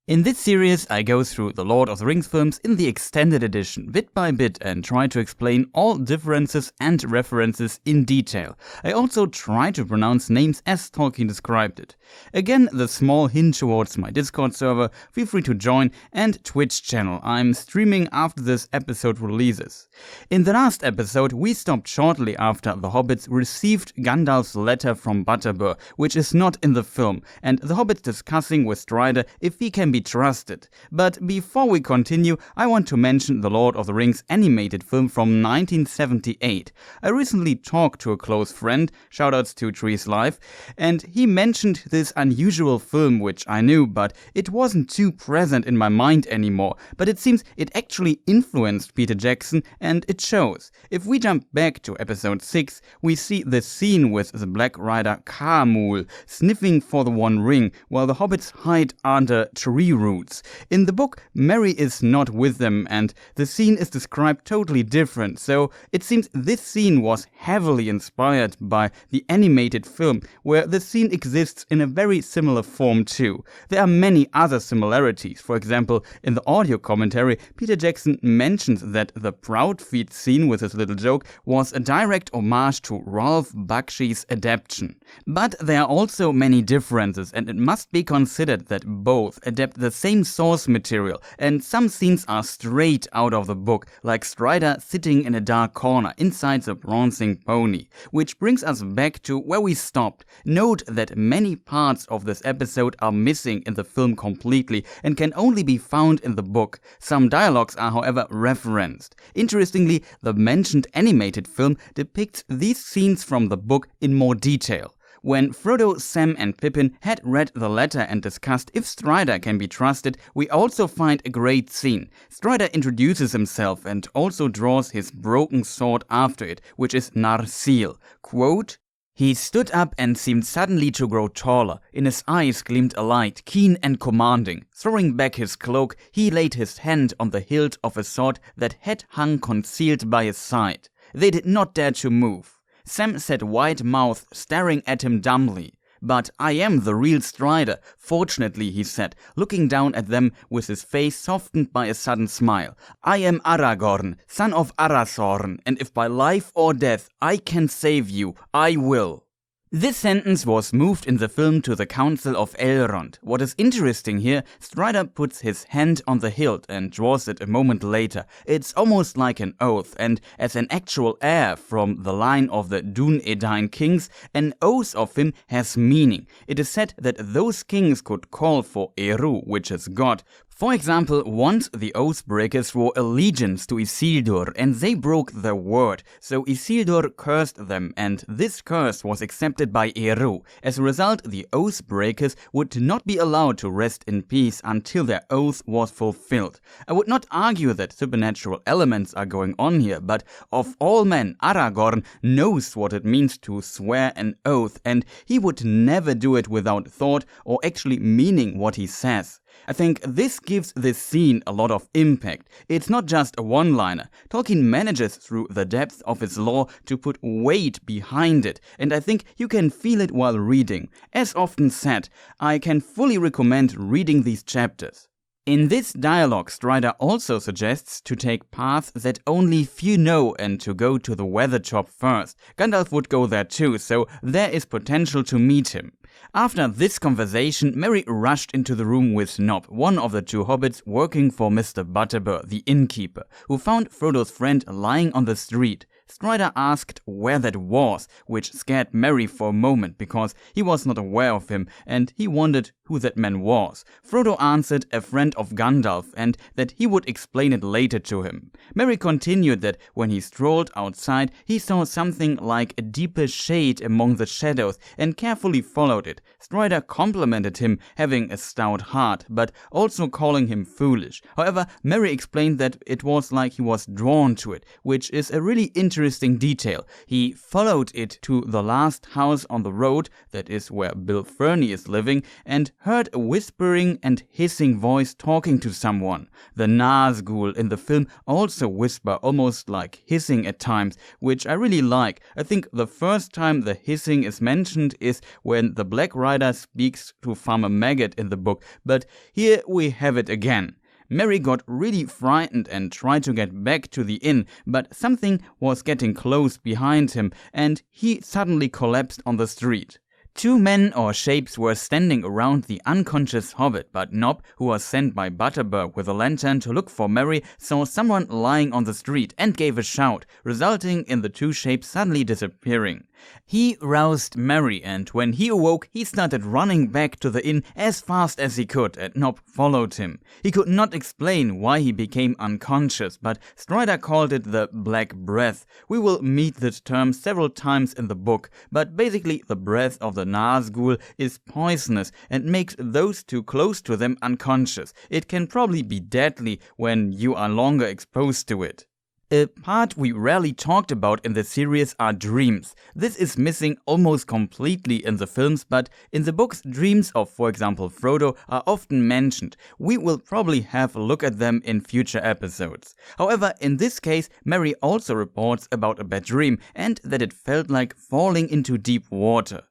In this series, I go through the Lord of the Rings films in the extended edition, bit by bit, and try to explain all differences and references in detail. I also try to pronounce names as Tolkien described it. Again, the small hint towards my Discord server, feel free to join, and Twitch channel. I'm streaming after this episode releases. In the last episode, we stopped shortly after the hobbits received Gandalf's letter from Butterbur, which is not in the film, and the hobbits discussing with Strider if he can be trusted. But before we continue, I want to mention the Lord of the Rings animated film from 1978. I recently talked to a close friend, shoutouts to Trees Life, and he mentioned this unusual film which I knew, but it wasn't too present in my mind anymore. But it seems it actually influenced Peter Jackson, and it shows. If we jump back to episode 6, we see the scene with the Black Rider Khamûl sniffing for the One Ring, while the hobbits hide under tree roots. In the book, Merry is not with them, and the scene is described totally different, so it seems this scene was heavily inspired by the animated film, where the scene exists in a very similar form too. There are many other similarities. For example, in the audio commentary, Peter Jackson mentions that the Proud Feet scene with his little joke was a direct homage to Ralph Bakshi's adaption. But there are also many differences, and it must be considered that both adapt the same source material, and some scenes are straight out of the book, like Strider sitting in a dark corner inside the Prancing Pony, which brings us back to where we stopped. Note that many parts of this episode are missing in the film completely and can only be found in the book. Some dialogues are however referenced. Interestingly, the mentioned animated film depicts these scenes from the book in more detail. When Frodo, Sam and Pippin had read the letter and discussed if Strider can be trusted, we also find a great scene. Strider introduces himself and also draws his broken sword after it, which is Narsil. Quote, "He stood up and seemed suddenly to grow taller. In his eyes gleamed a light, keen and commanding. Throwing back his cloak, he laid his hand on the hilt of a sword that had hung concealed by his side. They did not dare to move. Sam sat wide-mouthed, staring at him dumbly. 'But I am the real Strider, fortunately,' he said, looking down at them with his face softened by a sudden smile. 'I am Aragorn, son of Arathorn, and if by life or death I can save you, I will.' This sentence was moved in the film to the Council of Elrond. What is interesting here, Strider puts his hand on the hilt and draws it a moment later. It's almost like an oath, and as an actual heir from the line of the Dúnedain kings, an oath of him has meaning. It is said that those kings could call for Eru, which is God. For example, once the Oathbreakers swore allegiance to Isildur and they broke their word, so Isildur cursed them, and this curse was accepted by Eru. As a result, the Oathbreakers would not be allowed to rest in peace until their oath was fulfilled. I would not argue that supernatural elements are going on here, but of all men, Aragorn knows what it means to swear an oath, and he would never do it without thought or actually meaning what he says. I think this gives this scene a lot of impact. It's not just a one-liner. Tolkien manages through the depth of his lore to put weight behind it, and I think you can feel it while reading. As often said, I can fully recommend reading these chapters. In this dialogue, Strider also suggests to take paths that only few know and to go to the weather chop first. Gandalf would go there too, so there is potential to meet him. After this conversation, Merry rushed into the room with Nob, one of the two hobbits working for Mr. Butterbur, the innkeeper, who found Frodo's friend lying on the street. Strider asked where that was, which scared Merry for a moment because he was not aware of him and he wondered who that man was. Frodo answered a friend of Gandalf and that he would explain it later to him. Merry continued that when he strolled outside, he saw something like a deeper shade among the shadows and carefully followed it. Strider complimented him having a stout heart, but also calling him foolish. However, Merry explained that it was like he was drawn to it, which is a really interesting interesting detail. He followed it to the last house on the road, that is where Bill Ferny is living, and heard a whispering and hissing voice talking to someone. The Nazgûl in the film also whisper, almost like hissing at times, which I really like. I think the first time the hissing is mentioned is when the Black Rider speaks to Farmer Maggot in the book, but here we have it again. Merry got really frightened and tried to get back to the inn, but something was getting close behind him, and he suddenly collapsed on the street. Two men or shapes were standing around the unconscious hobbit, but Nob, who was sent by Butterbur with a lantern to look for Merry, saw someone lying on the street and gave a shout, resulting in the two shapes suddenly disappearing. He roused Merry, and when he awoke, he started running back to the inn as fast as he could, and Nob followed him. He could not explain why he became unconscious, but Strider called it the Black Breath. We will meet this term several times in the book, but basically the breath of the Nazgûl is poisonous and makes those too close to them unconscious. It can probably be deadly when you are longer exposed to it. A part we rarely talked about in the series are dreams. This is missing almost completely in the films, but in the books, dreams of, for example, Frodo are often mentioned. We will probably have a look at them in future episodes. However, in this case, Merry also reports about a bad dream and that it felt like falling into deep water.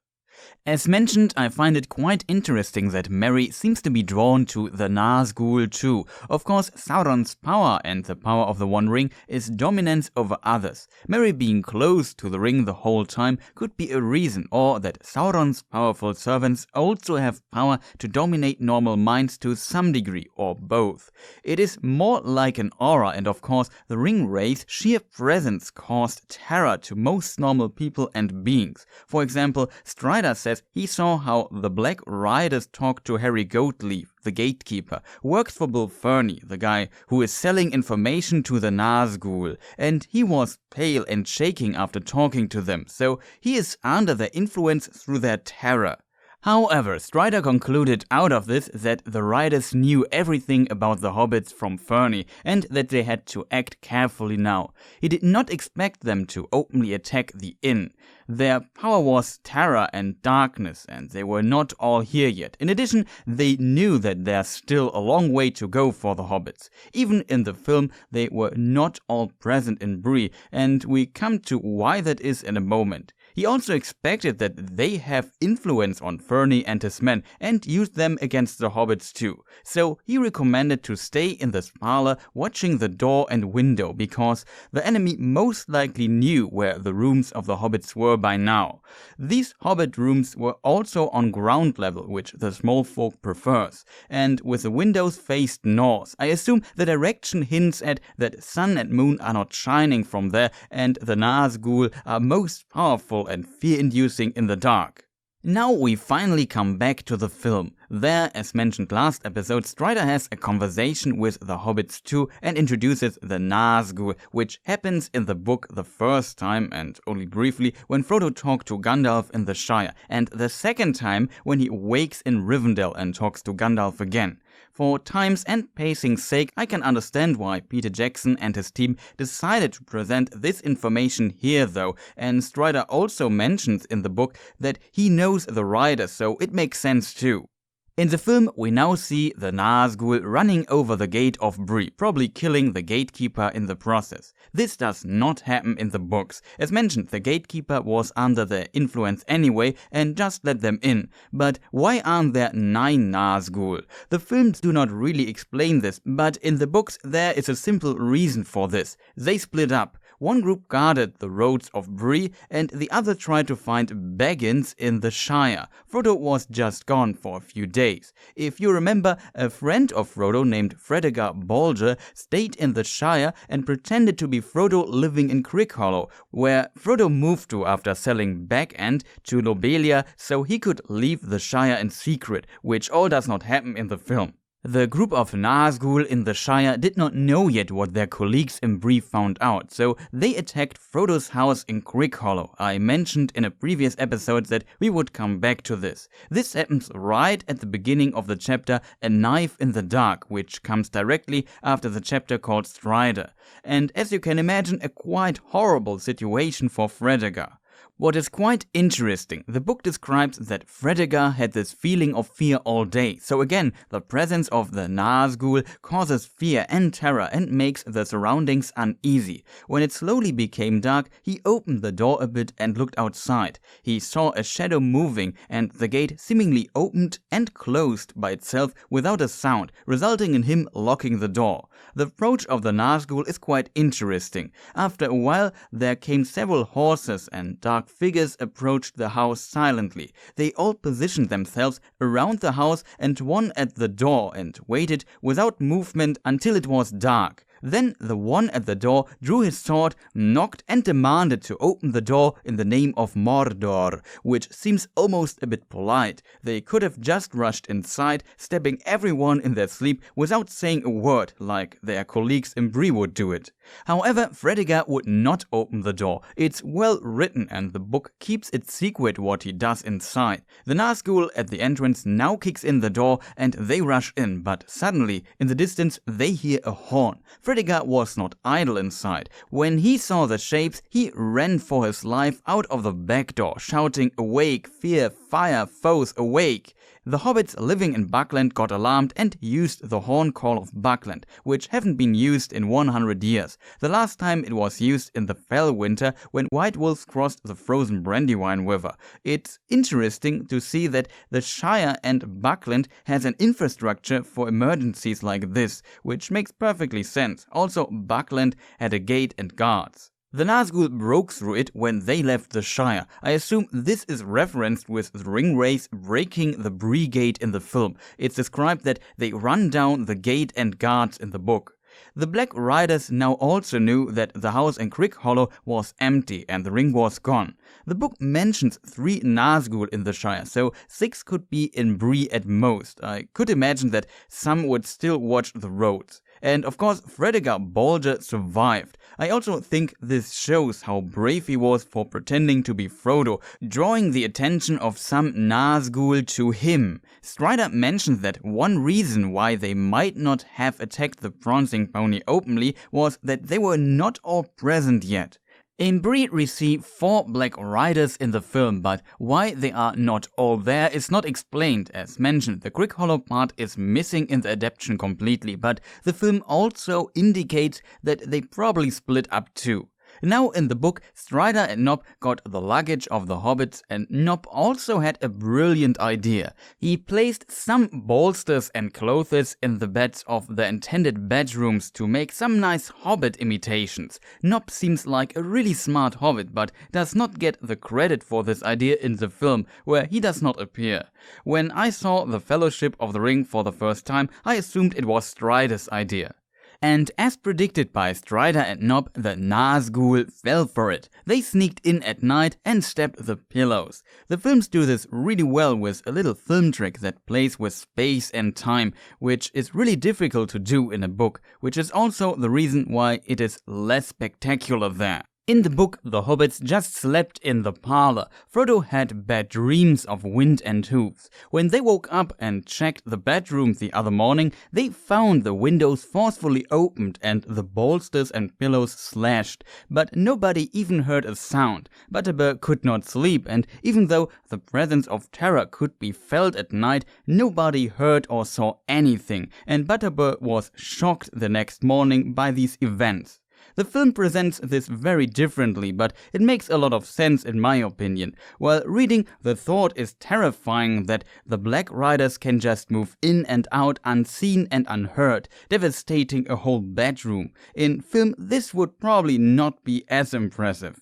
As mentioned, I find it quite interesting that Merry seems to be drawn to the Nazgûl too. Of course, Sauron's power and the power of the One Ring is dominance over others. Merry being close to the ring the whole time could be a reason, or that Sauron's powerful servants also have power to dominate normal minds to some degree, or both. It is more like an aura, and of course, the ring wraith's sheer presence caused terror to most normal people and beings. For example, Strider says he saw how the Black Riders talked to Harry Goatleaf, the gatekeeper, who works for Bill Ferny, the guy who is selling information to the Nazgûl, and he was pale and shaking after talking to them, so he is under their influence through their terror. However, Strider concluded out of this that the riders knew everything about the hobbits from Ferny and that they had to act carefully now. He did not expect them to openly attack the inn. Their power was terror and darkness, and they were not all here yet. In addition, they knew that there's still a long way to go for the hobbits. Even in the film, they were not all present in Bree, and we come to why that is in a moment. He also expected that they have influence on Ferny and his men and used them against the hobbits too. So he recommended to stay in this parlor watching the door and window because the enemy most likely knew where the rooms of the hobbits were by now. These hobbit rooms were also on ground level, which the small folk prefers, and with the windows faced north. I assume the direction hints at that sun and moon are not shining from there and the Nazgûl are most powerful and fear-inducing in the dark. Now we finally come back to the film. There, as mentioned last episode, Strider has a conversation with the hobbits too and introduces the Nazgûl, which happens in the book the first time and only briefly when Frodo talked to Gandalf in the Shire, and the second time when he wakes in Rivendell and talks to Gandalf again. For time's and pacing's sake, I can understand why Peter Jackson and his team decided to present this information here though, and Strider also mentions in the book that he knows the riders, so it makes sense too. In the film, we now see the Nazgûl running over the gate of Bree, probably killing the gatekeeper in the process. This does not happen in the books. As mentioned, the gatekeeper was under their influence anyway and just let them in. But why aren't there 9 Nazgûl? The films do not really explain this, but in the books there is a simple reason for this. They split up. One group guarded the roads of Bree and the other tried to find Baggins in the Shire. Frodo was just gone for a few days. If you remember, a friend of Frodo named Fredegar Bolger stayed in the Shire and pretended to be Frodo living in Crickhollow, where Frodo moved to after selling Back End to Lobelia so he could leave the Shire in secret, which all does not happen in the film. The group of Nazgûl in the Shire did not know yet what their colleagues in Bree found out, so they attacked Frodo's house in Crickhollow. I mentioned in a previous episode that we would come back to this. This happens right at the beginning of the chapter A Knife in the Dark, which comes directly after the chapter called Strider. And as you can imagine, a quite horrible situation for Fredegar. What is quite interesting, the book describes that Fredegar had this feeling of fear all day, so again, the presence of the Nazgûl causes fear and terror and makes the surroundings uneasy. When it slowly became dark, he opened the door a bit and looked outside. He saw a shadow moving and the gate seemingly opened and closed by itself without a sound, resulting in him locking the door. The approach of the Nazgûl is quite interesting. After a while, there came several horses and dark figures approached the house silently. They all positioned themselves around the house and one at the door and waited without movement until it was dark. Then the one at the door drew his sword, knocked and demanded to open the door in the name of Mordor, which seems almost a bit polite. They could have just rushed inside, stabbing everyone in their sleep without saying a word, like their colleagues in Bree would do it. However, Fredegar would not open the door. It's well written and the book keeps it secret what he does inside. The Nazgûl at the entrance now kicks in the door and they rush in, but suddenly, in the distance, they hear a horn. Fredegar was not idle inside. When he saw the shapes, he ran for his life out of the back door, shouting, "Awake, fear, fire, foes, awake!" The hobbits living in Buckland got alarmed and used the horn call of Buckland, which haven't been used in 100 years. The last time it was used in the Fell Winter when white wolves crossed the frozen Brandywine River. It's interesting to see that the Shire and Buckland has an infrastructure for emergencies like this, which makes perfectly sense. Also, Buckland had a gate and guards. The Nazgûl broke through it when they left the Shire. I assume this is referenced with the ringwraiths breaking the Bree gate in the film. It's described that they run down the gate and guards in the book. The Black Riders now also knew that the house in Crickhollow was empty and the ring was gone. The book mentions 3 Nazgûl in the Shire, so 6 could be in Bree at most. I could imagine that some would still watch the roads. And of course, Fredegar Bolger survived. I also think this shows how brave he was for pretending to be Frodo, drawing the attention of some Nazgûl to him. Strider mentioned that one reason why they might not have attacked the Prancing Pony openly was that they were not all present yet. In Bree we see 4 Black Riders in the film, but why they are not all there is not explained. As mentioned, the Crickhollow part is missing in the adaption completely, but the film also indicates that they probably split up too. Now in the book, Strider and Nob got the luggage of the hobbits, and Nob also had a brilliant idea. He placed some bolsters and clothes in the beds of the intended bedrooms to make some nice hobbit imitations. Nob seems like a really smart hobbit, but does not get the credit for this idea in the film, where he does not appear. When I saw the Fellowship of the Ring for the first time, I assumed it was Strider's idea. And as predicted by Strider and Nob, the Nazgûl fell for it. They sneaked in at night and stabbed the pillows. The films do this really well with a little film trick that plays with space and time, which is really difficult to do in a book, which is also the reason why it is less spectacular there. In the book, the hobbits just slept in the parlor. Frodo had bad dreams of wind and hooves. When they woke up and checked the bedroom the other morning, they found the windows forcefully opened and the bolsters and pillows slashed. But nobody even heard a sound. Butterbur could not sleep, and even though the presence of terror could be felt at night, nobody heard or saw anything, and Butterbur was shocked the next morning by these events. The film presents this very differently, but it makes a lot of sense in my opinion. While reading, the thought is terrifying that the Black Riders can just move in and out unseen and unheard, devastating a whole bedroom. In film, this would probably not be as impressive.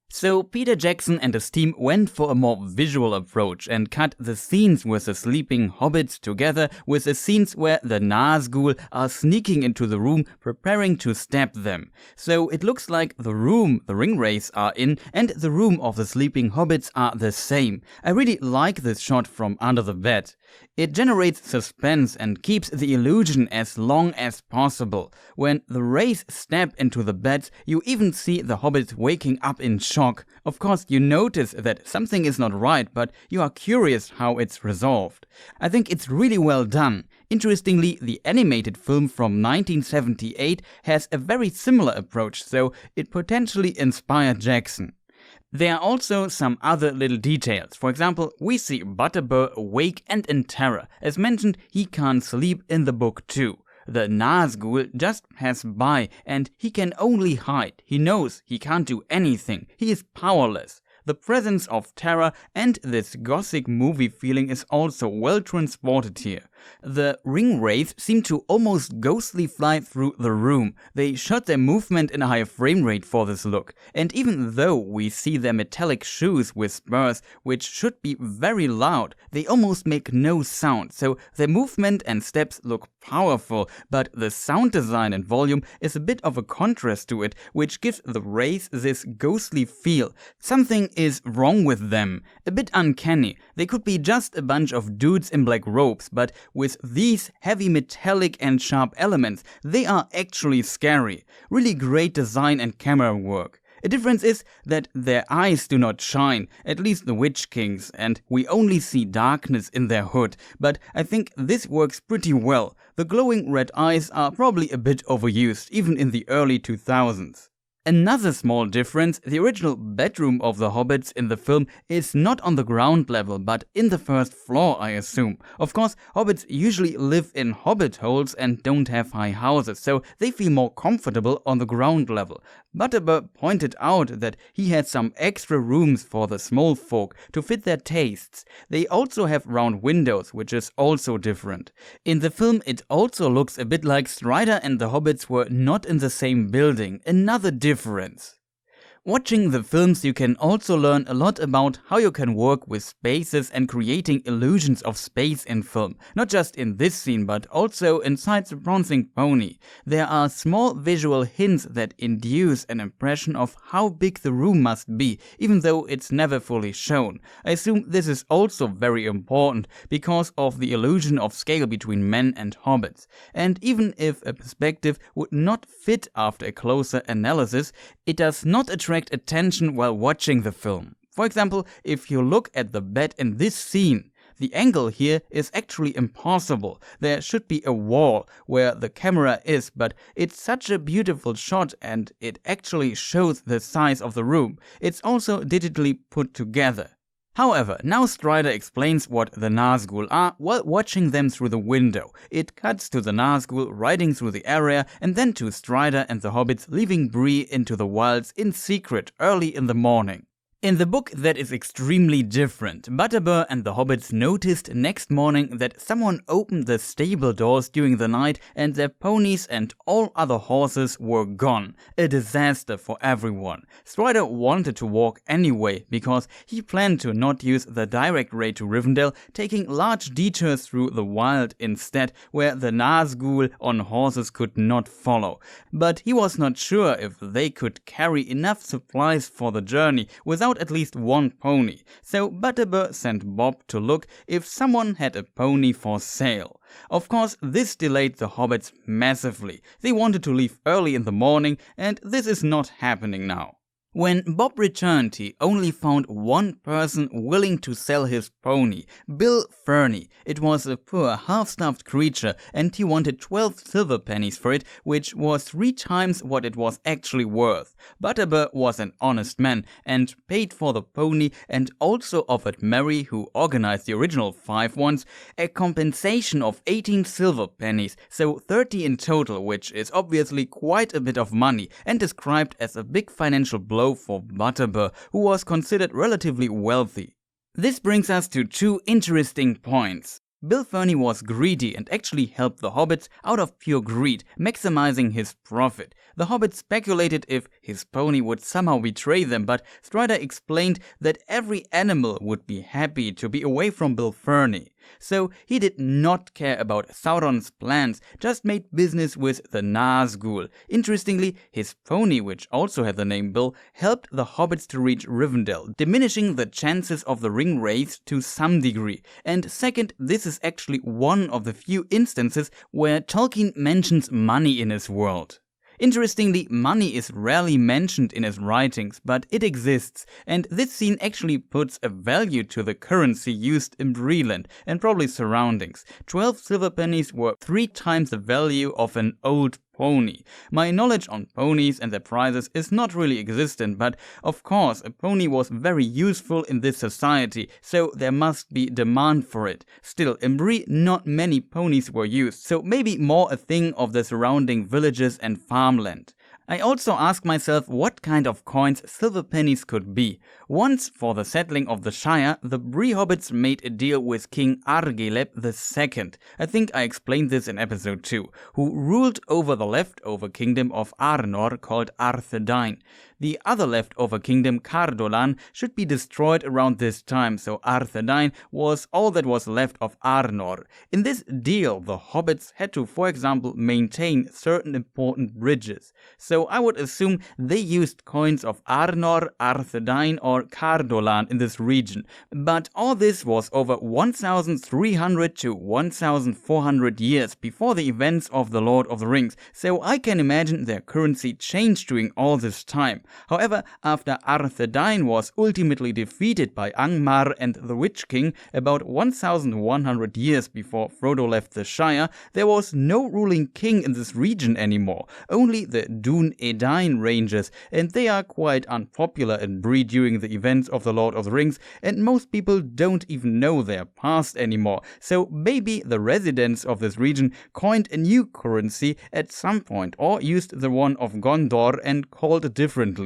So Peter Jackson and his team went for a more visual approach and cut the scenes with the sleeping hobbits together with the scenes where the Nazgûl are sneaking into the room preparing to stab them. So it looks like the room the ringwraiths are in and the room of the sleeping hobbits are the same. I really like this shot from under the bed. It generates suspense and keeps the illusion as long as possible. When the Wraiths step into the beds, you even see the hobbits waking up in shock. Of course, you notice that something is not right, but you are curious how it's resolved. I think it's really well done. Interestingly, the animated film from 1978 has a very similar approach, so it potentially inspired Jackson. There are also some other little details. For example, we see Butterbur awake and in terror. As mentioned, he can't sleep in the book too. The Nazgûl just pass by and he can only hide. He knows he can't do anything. He is powerless. The presence of terror and this gothic movie feeling is also well transported here. The ring wraiths seem to almost ghostly fly through the room. They shot their movement in a higher frame rate for this look. And even though we see their metallic shoes with spurs, which should be very loud, they almost make no sound. So their movement and steps look powerful, but the sound design and volume is a bit of a contrast to it, which gives the wraiths this ghostly feel. Something is wrong with them. A bit uncanny. They could be just a bunch of dudes in black robes, but with these heavy metallic and sharp elements, they are actually scary. Really great design and camera work. A difference is that their eyes do not shine, at least the Witch Kings, and we only see darkness in their hood, but I think this works pretty well. The glowing red eyes are probably a bit overused, even in the early 2000s. Another small difference, the original bedroom of the hobbits in the film is not on the ground level, but in the first floor, I assume. Of course, hobbits usually live in hobbit holes and don't have high houses, so they feel more comfortable on the ground level. Butterbur pointed out that he had some extra rooms for the small folk to fit their tastes. They also have round windows, which is also different. In the film, it also looks a bit like Strider and the hobbits were not in the same building. Another difference. Watching the films, you can also learn a lot about how you can work with spaces and creating illusions of space in film. Not just in this scene, but also inside the Prancing Pony. There are small visual hints that induce an impression of how big the room must be, even though it's never fully shown. I assume this is also very important because of the illusion of scale between men and hobbits. And even if a perspective would not fit after a closer analysis, it does not attract attention while watching the film. For example, if you look at the bed in this scene, the angle here is actually impossible. There should be a wall where the camera is, but it's such a beautiful shot and it actually shows the size of the room. It's also digitally put together. However, now Strider explains what the Nazgûl are while watching them through the window. It cuts to the Nazgûl riding through the area and then to Strider and the hobbits leaving Bree into the wilds in secret early in the morning. In the book, that is extremely different. Butterbur and the hobbits noticed next morning that someone opened the stable doors during the night and their ponies and all other horses were gone. A disaster for everyone. Strider wanted to walk anyway because he planned to not use the direct road to Rivendell, taking large detours through the wild instead, where the Nazgûl on horses could not follow. But he was not sure if they could carry enough supplies for the journey without at least one pony, so Butterbur sent Bob to look if someone had a pony for sale. Of course, this delayed the hobbits massively. They wanted to leave early in the morning, and this is not happening now. When Bob returned, he only found one person willing to sell his pony, Bill Ferny. It was a poor, half-starved creature, and he wanted 12 silver pennies for it, which was 3 times what it was actually worth. Butterbur was an honest man, and paid for the pony, and also offered Mary, who organized the original 5 ones, a compensation of 18 silver pennies, so 30 in total, which is obviously quite a bit of money, and described as a big financial blow for Butterbur, who was considered relatively wealthy. This brings us to 2 interesting points. Bill Ferny was greedy and actually helped the hobbits out of pure greed, maximizing his profit. The hobbits speculated if his pony would somehow betray them, but Strider explained that every animal would be happy to be away from Bill Ferny. So he did not care about Sauron's plans, just made business with the Nazgûl. Interestingly, his pony, which also had the name Bill, helped the hobbits to reach Rivendell, diminishing the chances of the ring wraiths to some degree. And second, this is actually one of the few instances where Tolkien mentions money in his world. Interestingly, money is rarely mentioned in his writings, but it exists, and this scene actually puts a value to the currency used in Breeland and probably surroundings. 12 silver pennies were 3 times the value of an old pony. My knowledge on ponies and their prices is not really existent, but of course a pony was very useful in this society, so there must be demand for it. Still, in Bree not many ponies were used, so maybe more a thing of the surrounding villages and farmland. I also ask myself what kind of coins silver pennies could be. Once, for the settling of the Shire, the Bree hobbits made a deal with King Argeleb II. I think I explained this in episode 2, who ruled over the leftover kingdom of Arnor called Arthedain. The other leftover kingdom, Cardolan, should be destroyed around this time, so Arthedain was all that was left of Arnor. In this deal, the hobbits had to, for example, maintain certain important bridges. So I would assume they used coins of Arnor, Arthedain or Cardolan in this region. But all this was over 1,300 to 1,400 years before the events of The Lord of the Rings, so I can imagine their currency changed during all this time. However, after Arthedain was ultimately defeated by Angmar and the Witch King about 1,100 years before Frodo left the Shire, there was no ruling king in this region anymore, only the Dún-Edain Rangers, and they are quite unpopular in Bree during the events of The Lord of the Rings, and most people don't even know their past anymore, so maybe the residents of this region coined a new currency at some point, or used the one of Gondor and called it differently.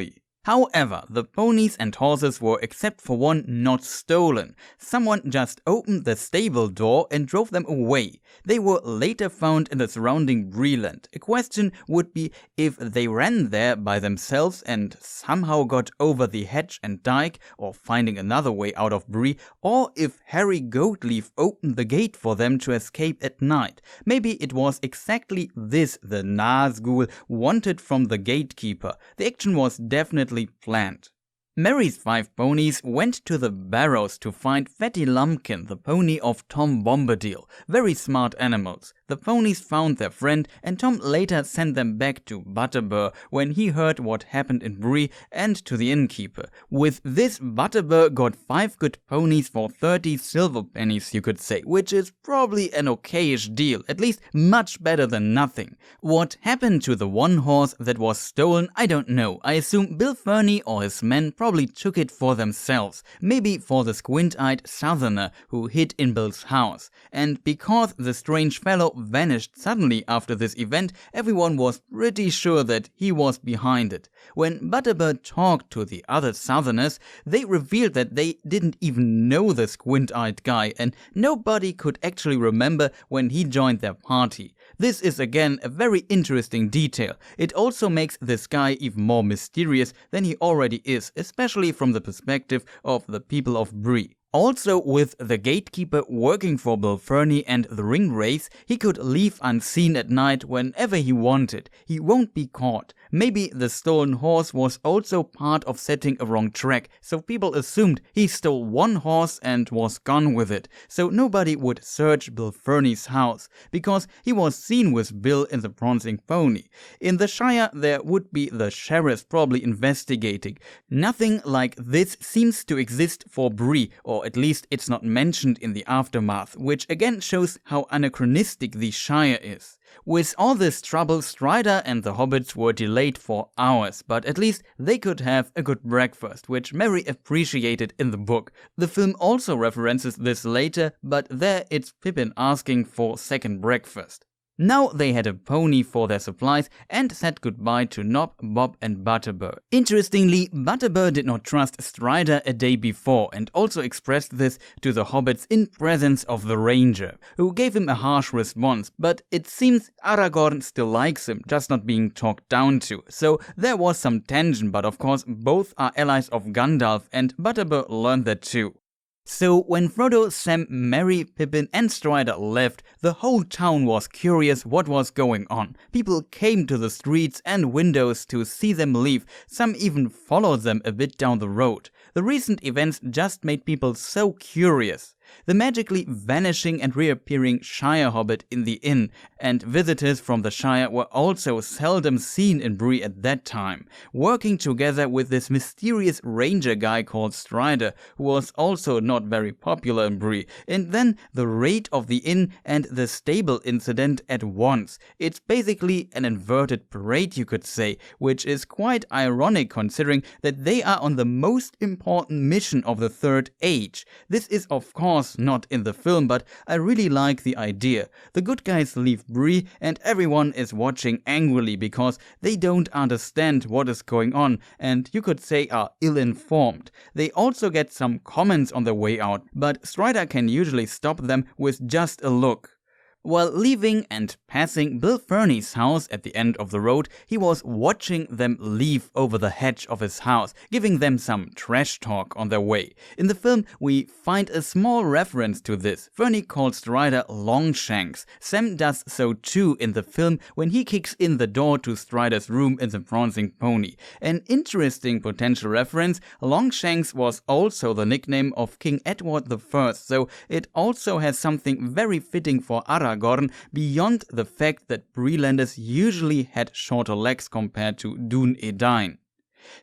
However, the ponies and horses were, except for one, not stolen. Someone just opened the stable door and drove them away. They were later found in the surrounding Breeland. A question would be if they ran there by themselves and somehow got over the hedge and dike, or finding another way out of Bree, or if Harry Goatleaf opened the gate for them to escape at night. Maybe it was exactly this the Nazgûl wanted from the gatekeeper. The action was definitely planned. Merry's 5 ponies went to the barrows to find Fatty Lumpkin, the pony of Tom Bombadil. Very smart animals. The ponies found their friend, and Tom later sent them back to Butterbur when he heard what happened in Bree, and to the innkeeper. With this, Butterbur got 5 good ponies for 30 silver pennies, you could say, which is probably an okayish deal, at least much better than nothing. What happened to the one horse that was stolen, I don't know. I assume Bill Ferny or his men probably took it for themselves, maybe for the squint-eyed southerner who hid in Bill's house. And because the strange fellow vanished suddenly after this event, everyone was pretty sure that he was behind it. When Butterbur talked to the other southerners, they revealed that they didn't even know the squint-eyed guy, and nobody could actually remember when he joined their party. This is again a very interesting detail. It also makes this guy even more mysterious than he already is, especially from the perspective of the people of Bree. Also, with the gatekeeper working for Bill Ferny and the Ringwraiths, he could leave unseen at night whenever he wanted. He won't be caught. Maybe the stolen horse was also part of setting a wrong track, so people assumed he stole one horse and was gone with it, so nobody would search Bill Ferny's house, because he was seen with Bill in the Prancing Pony. In the Shire, there would be the sheriff probably investigating. Nothing like this seems to exist for Bree, or at least it's not mentioned in the aftermath, which again shows how anachronistic the Shire is. With all this trouble, Strider and the hobbits were delayed for hours, but at least they could have a good breakfast, which Merry appreciated in the book. The film also references this later, but there it's Pippin asking for second breakfast. Now they had a pony for their supplies and said goodbye to Nob, Bob and Butterbur. Interestingly, Butterbur did not trust Strider a day before and also expressed this to the hobbits in presence of the ranger, who gave him a harsh response, but it seems Aragorn still likes him, just not being talked down to. So there was some tension, but of course both are allies of Gandalf and Butterbur learned that too. So when Frodo, Sam, Merry, Pippin and Strider left, the whole town was curious what was going on. People came to the streets and windows to see them leave, some even followed them a bit down the road. The recent events just made people so curious. The magically vanishing and reappearing Shire hobbit in the inn, and visitors from the Shire were also seldom seen in Bree at that time, working together with this mysterious ranger guy called Strider, who was also not very popular in Bree, and then the raid of the inn and the stable incident at once. It's basically an inverted parade, you could say, which is quite ironic considering that they are on the most important mission of the Third Age. This is of course not in the film, but I really like the idea. The good guys leave Bree and everyone is watching angrily because they don't understand what is going on and you could say are ill-informed. They also get some comments on their way out, but Strider can usually stop them with just a look. While leaving and passing Bill Ferny's house at the end of the road, he was watching them leave over the hedge of his house, giving them some trash talk on their way. In the film, we find a small reference to this. Ferny calls Strider Longshanks. Sam does so too in the film when he kicks in the door to Strider's room in the Prancing Pony. An interesting potential reference, Longshanks was also the nickname of King Edward I, so it also has something very fitting for Aragorn, beyond the fact that Breelanders usually had shorter legs compared to Dún-Edain.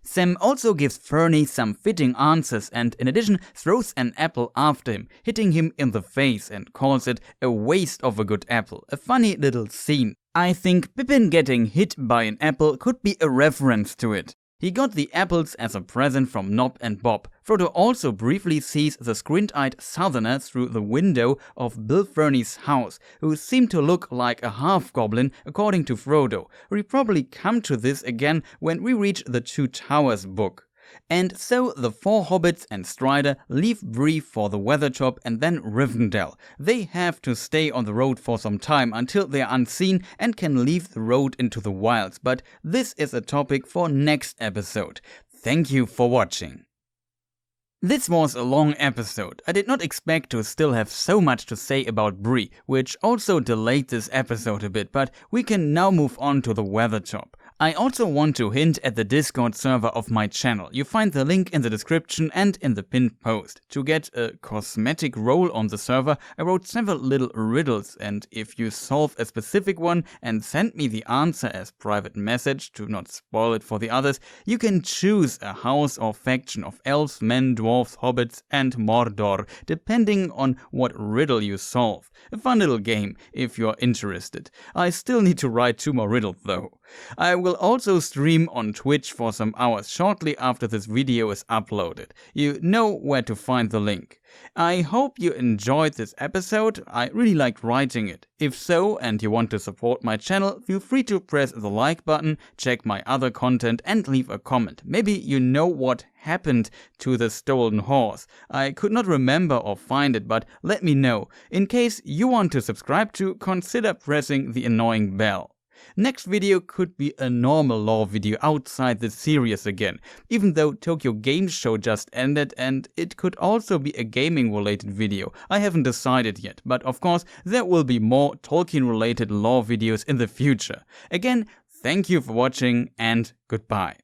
Sam also gives Ferny some fitting answers and in addition throws an apple after him, hitting him in the face and calls it a waste of a good apple. A funny little scene. I think Pippin getting hit by an apple could be a reference to it. He got the apples as a present from Nob and Bob. Frodo also briefly sees the squint-eyed southerner through the window of Bill Ferny's house, who seemed to look like a half-goblin according to Frodo. We probably come to this again when we reach the Two Towers book. And so the four hobbits and Strider leave Bree for the Weathertop and then Rivendell. They have to stay on the road for some time until they are unseen and can leave the road into the wilds, but this is a topic for next episode. Thank you for watching. This was a long episode. I did not expect to still have so much to say about Bree, which also delayed this episode a bit, but we can now move on to the Weathertop. I also want to hint at the Discord server of my channel. You find the link in the description and in the pinned post. To get a cosmetic role on the server, I wrote several little riddles, and if you solve a specific one and send me the answer as private message to not spoil it for the others, you can choose a house or faction of elves, men, dwarves, hobbits and Mordor, depending on what riddle you solve. A fun little game if you're interested. I still need to write 2 more riddles though. I will also stream on Twitch for some hours shortly after this video is uploaded. You know where to find the link. I hope you enjoyed this episode. I really liked writing it. If so, and you want to support my channel, feel free to press the like button, check my other content and leave a comment. Maybe you know what happened to the stolen horse. I could not remember or find it, but let me know. In case you want to subscribe to, consider pressing the annoying bell. Next video could be a normal lore video outside the series again, even though Tokyo Game Show just ended, and it could also be a gaming related video. I haven't decided yet, but of course there will be more Tolkien related lore videos in the future. Again, thank you for watching and goodbye.